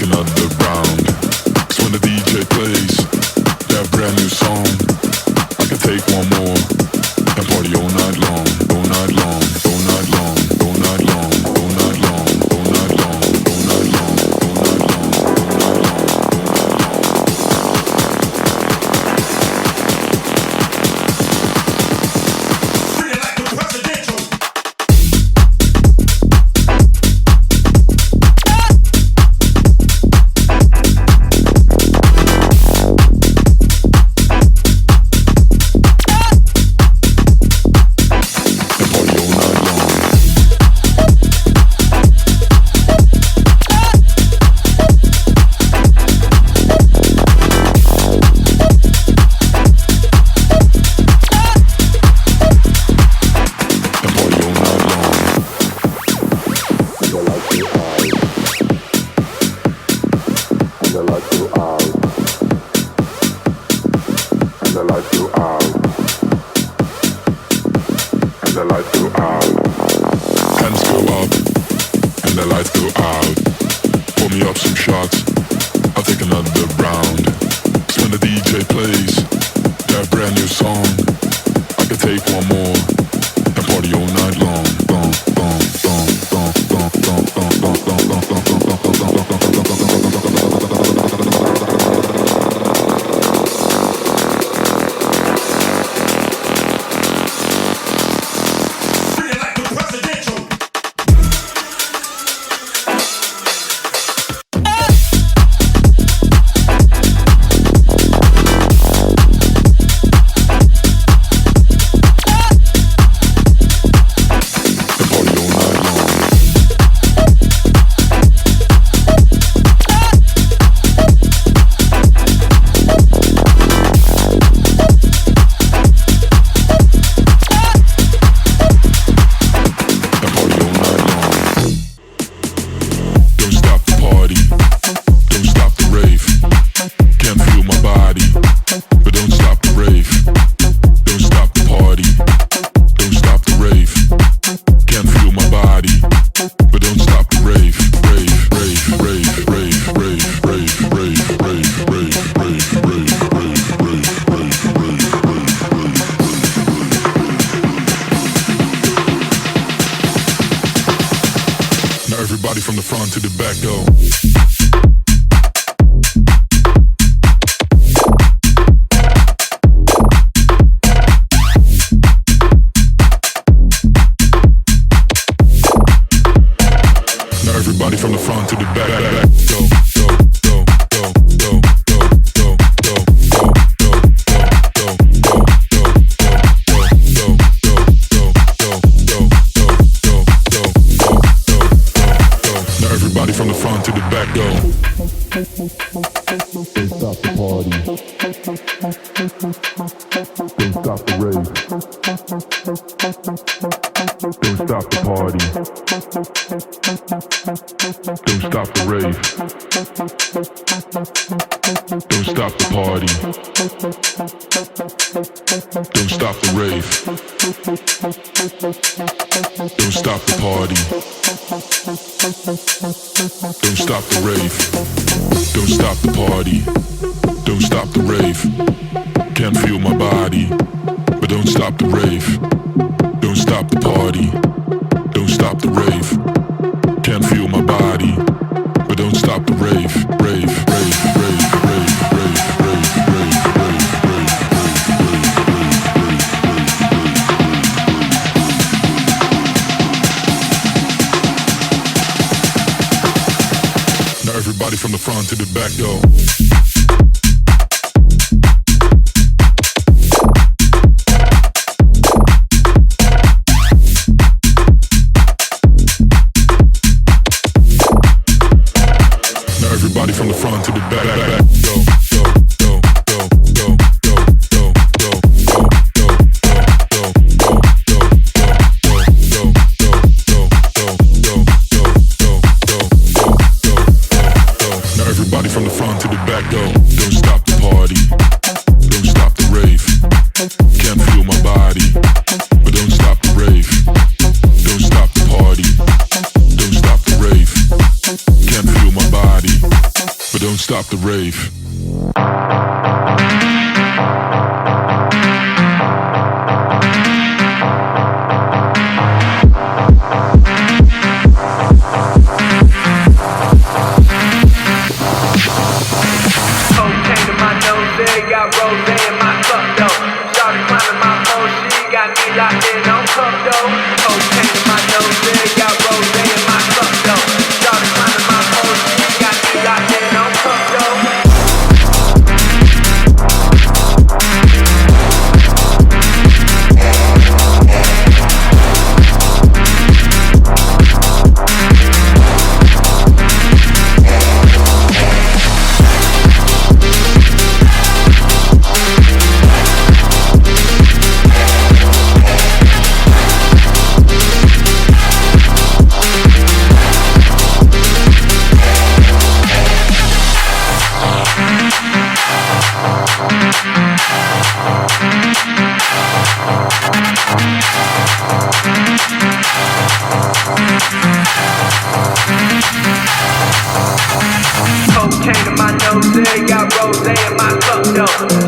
another round. 'Cause when the DJ plays that brand new song, I can take one more and party all night long, all night long, all night long, all night long, all night long, all night long, all night long, all night long, all night long. Can't feel my body. don't stop the rave. Cocaine in my nose, there got rose in my cup though. Started climbing my pole, she got me locked in on cup though. Cocaine in my nose, there got rose in my cup though. Started climbing my pole, she got me locked in on cup though. Cocaine in my nose, there got rose in my cup though.